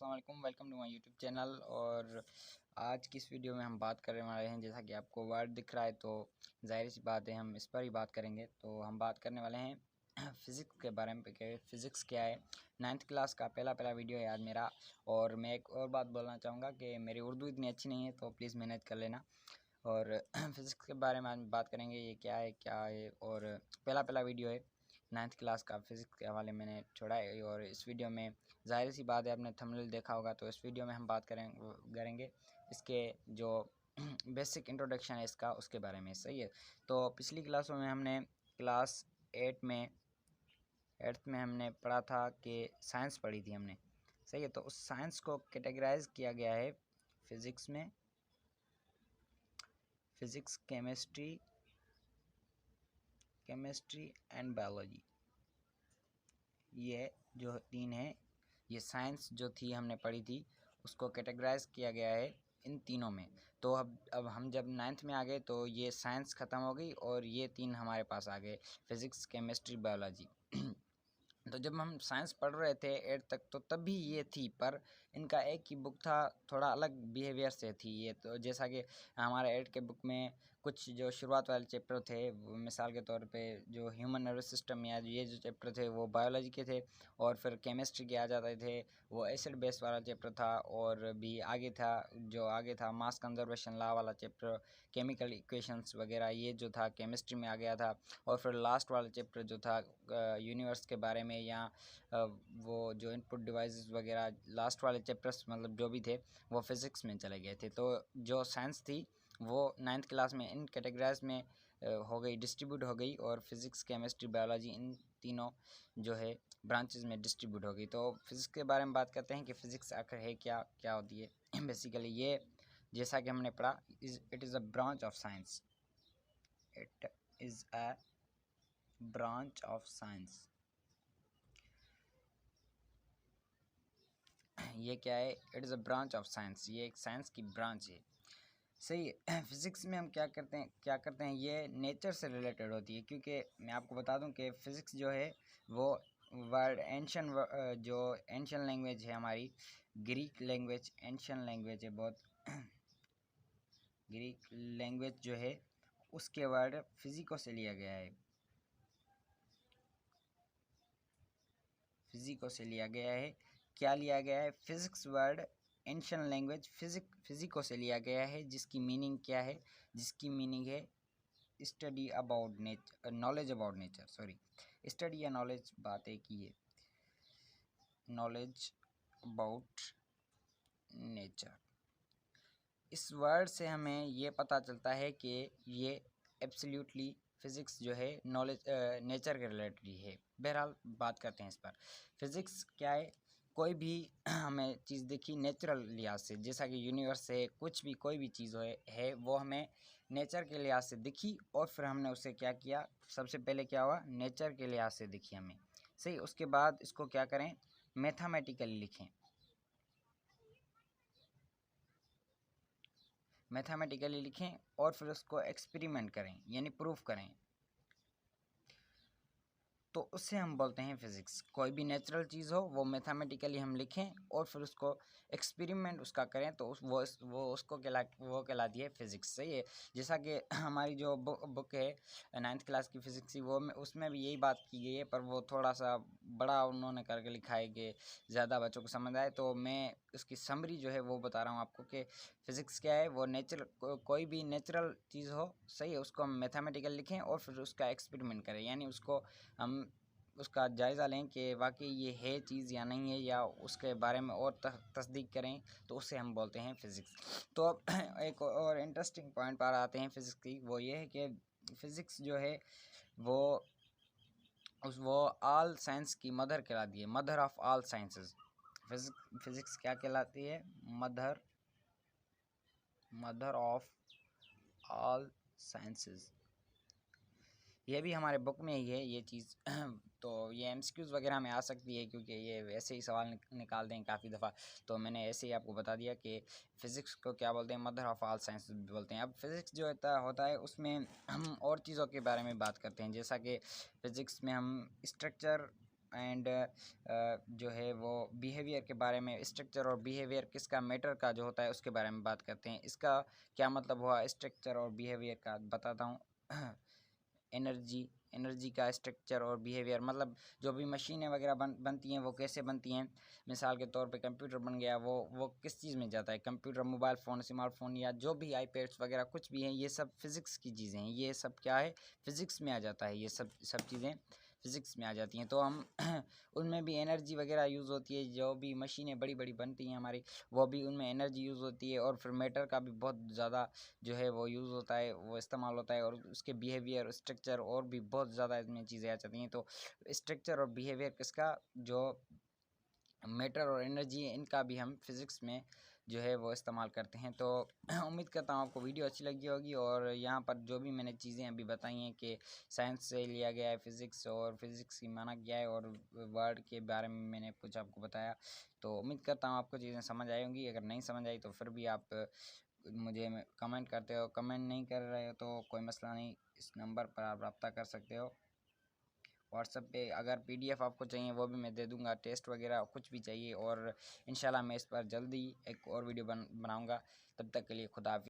अस्सलाम वालेकुम, welcome to my YouTube channel. और आज की इस वीडियो में हम बात करने वाले हैं, जैसा कि आपको वर्ड दिख रहा है तो जाहिर सी बात है हम इस पर ही बात करेंगे। तो हम बात करने वाले हैं फ़िज़िक्स के बारे में कि फ़िज़िक्स क्या है। 9th क्लास का पहला वीडियो है आज मेरा। और मैं एक और बात बोलना चाहूँगा कि मेरी उर्दू इतनी अच्छी नहीं है, तो प्लीज़ मेहनत कर लेना। और फ़िज़िक्स के बारे में आज बात करेंगे, ये क्या है। और पहला वीडियो है 9th क्लास का फ़िज़िक्स के हवाले मैंने छोड़ा है। और इस वीडियो में ज़ाहिर सी बात है आपने थंबनेल देखा होगा, तो इस वीडियो में हम बात करेंगे इसके जो बेसिक इंट्रोडक्शन है इसका, उसके बारे में। सही है। तो पिछली क्लासों में हमने क्लास 8 में हमने पढ़ा था कि साइंस पढ़ी थी हमने। सही है। तो उस साइंस को कैटेगराइज किया गया है फ़िज़िक्स में, फ़िज़िक्स, केमिस्ट्री एंड बायोलॉजी। ये जो तीन है, ये साइंस जो थी हमने पढ़ी थी, उसको कैटेगराइज किया गया है इन तीनों में। तो अब हम जब 9th में आ गए तो ये साइंस ख़त्म हो गई और ये तीन हमारे पास आ गए, फ़िज़िक्स, केमिस्ट्री, बायोलॉजी। तो जब हम साइंस पढ़ रहे थे 8 तक, तो तब भी ये थी, पर इनका एक ही बुक था, थोड़ा अलग बिहेवियर से थी ये। तो जैसा कि हमारे 8 के बुक में कुछ जो शुरुआत वाले चैप्टर थे, मिसाल के तौर पे जो ह्यूमन नर्वस सिस्टम या ये जो चैप्टर थे वो बायोलॉजी के थे। और फिर केमिस्ट्री के आ जाते थे, वो एसिड बेस वाला चैप्टर था। और भी आगे था मास कंजर्वेशन लॉ वाला चैप्टर, केमिकल इक्वेशंस वगैरह, ये जो था केमिस्ट्री में आ गया था। और फिर लास्ट वाला चैप्टर जो था यूनिवर्स के बारे में, या वो जो इनपुट डिवाइसेस वगैरह, लास्ट वाले चैप्टर्स मतलब जो भी थे वो फिज़िक्स में चले गए थे। तो जो साइंस थी वो 9th क्लास में इन कैटेगराइज में हो गई, डिस्ट्रीब्यूट हो गई। और फिज़िक्स, केमिस्ट्री, बायोलॉजी इन तीनों जो है ब्रांचेस में डिस्ट्रीब्यूट हो गई। तो फिज़िक्स के बारे में बात करते हैं कि फ़िज़िक्स आखिर है क्या होती है। बेसिकली ये, जैसा कि हमने पढ़ा, it is a branch of science. It is a branch of science. ये क्या है? It is a branch of science. ये एक साइंस की ब्रांच है। सही है। फिज़िक्स में हम क्या करते हैं, ये नेचर से रिलेटेड होती है। क्योंकि मैं आपको बता दूं कि फ़िज़िक्स जो है वो वर्ड जो एंशियन लैंग्वेज है हमारी, ग्रीक लैंग्वेज, एंशियन लैंग्वेज है बहुत। ग्रीक लैंग्वेज जो है उसके वर्ड फिजिको से लिया गया है, फिजिको से लिया गया है। क्या लिया गया है? Physics word ancient language physico से लिया गया है, जिसकी मीनिंग क्या है? जिसकी मीनिंग है study about nature, knowledge about nature. Sorry, study या नॉलेज, बात एक ही है, नॉलेज अबाउट नेचर। इस वर्ड से हमें ये पता चलता है कि ये एब्सोल्युटली फ़िज़िक्स जो है नॉलेज नेचर के रिलेटेड है। बहरहाल बात करते हैं इस पर। फ़िज़िक्स क्या है? कोई भी हमें चीज़ दिखी नेचुरल लिहाज से, जैसा कि यूनिवर्स है, कुछ भी कोई भी चीज़ है वो हमें नेचर के लिहाज से दिखी। और फिर हमने उसे क्या किया? सबसे पहले क्या हुआ? नेचर के लिहाज से दिखी हमें। सही। उसके बाद इसको क्या करें? मैथमेटिकली लिखें, मैथमेटिकली लिखें। और फिर उसको एक्सपेरिमेंट करें, यानी प्रूफ करें। तो उससे हम बोलते हैं फ़िज़िक्स। कोई भी नेचुरल चीज़ हो वो मैथमेटिकली हम लिखें और फिर उसको एक्सपेरिमेंट उसका करें, तो वो उसको कहलाती है फ़िज़िक्स। सही है। जैसा कि हमारी जो बुक है 9th क्लास की फ़िज़िक्स की, वो उसमें भी यही बात की गई है, पर वो थोड़ा सा बड़ा उन्होंने करके लिखा है कि ज़्यादा बच्चों को समझ आए। तो मैं उसकी समरी जो है वो बता रहा हूँ आपको कि फ़िज़िक्स क्या है। वो कोई भी नेचुरल चीज़ हो, सही है, उसको हम मैथमेटिकल लिखें और फिर उसका एक्सपेरिमेंट करें, यानी उसको हम उसका जायज़ा लें कि वाकई ये है चीज़ या नहीं है, या उसके बारे में और तस्दीक करें, तो उसे हम बोलते हैं फ़िज़िक्स। तो अब एक और इंटरेस्टिंग पॉइंट पर आते हैं फ़िज़िक्स की। वो ये है कि फ़िज़िक्स जो है वो ऑल साइंस की मदर कहलाती है, mother of all sciences. Physics क्या कहलाती है? Mother of all sciences. ये भी हमारे बुक में ही है ये चीज़। तो ये एमसीक्यूज़ वगैरह में आ सकती है, क्योंकि ये वैसे ही सवाल निकाल दें काफ़ी दफ़ा। तो मैंने ऐसे ही आपको बता दिया कि फ़िज़िक्स को क्या बोलते हैं? मदर ऑफ़ ऑल साइंसेस बोलते हैं। अब फ़िज़िक्स जो होता है उसमें हम और चीज़ों के बारे में बात करते हैं, जैसा कि फ़िज़िक्स में हम स्ट्रक्चर एंड जो है वो बिहेवियर के बारे में, स्ट्रक्चर और बिहेवियर किसका, मैटर का जो होता है उसके बारे में बात करते हैं। इसका क्या मतलब हुआ स्ट्रक्चर और बिहेवियर का, बताता हूँ। एनर्जी का स्ट्रक्चर और बिहेवियर मतलब जो भी मशीनें वगैरह बनती हैं वो कैसे बनती हैं। मिसाल के तौर पे कंप्यूटर बन गया, वो किस चीज़ में जाता है, कंप्यूटर, मोबाइल फ़ोन, स्मार्टफोन या जो भी आईपैड्स वगैरह कुछ भी हैं, ये सब फिज़िक्स की चीज़ें हैं। ये सब क्या है, फिज़िक्स में आ जाता है। ये सब चीज़ें फिज़िक्स में आ जाती हैं। तो हम उनमें भी एनर्जी वगैरह यूज़ होती है। जो भी मशीनें बड़ी बड़ी बनती हैं हमारी, वो भी उनमें एनर्जी यूज़ होती है। और फिर मैटर का भी बहुत ज़्यादा जो है वो यूज़ होता है, वो इस्तेमाल होता है। और उसके बिहेवियर, स्ट्रक्चर और भी बहुत ज़्यादा इसमें चीज़ें आ जाती हैं। तो स्ट्रक्चर और बिहेवियर किसका, जो मैटर और एनर्जी है, इनका भी हम फिज़िक्स में जो है वो इस्तेमाल करते हैं। तो उम्मीद करता हूँ आपको वीडियो अच्छी लगी होगी। और यहाँ पर जो भी मैंने चीज़ें अभी बताई हैं कि साइंस से लिया गया है फिज़िक्स, और फिज़िक्स की माना गया है, और वर्ड के बारे में मैंने कुछ आपको बताया। तो उम्मीद करता हूँ आपको चीज़ें समझ आई होंगी। अगर नहीं समझ आई तो फिर भी आप मुझे कमेंट करते हो। कमेंट नहीं कर रहे हो तो कोई मसला नहीं, इस नंबर पर आप रब्ता कर सकते हो। व्हाट्सएप पे अगर पीडीएफ आपको चाहिए वो भी मैं दे दूंगा, टेस्ट वगैरह कुछ भी चाहिए। और इंशाल्लाह मैं इस पर जल्दी एक और वीडियो बनाऊंगा। तब तक के लिए खुदा हाफिज़।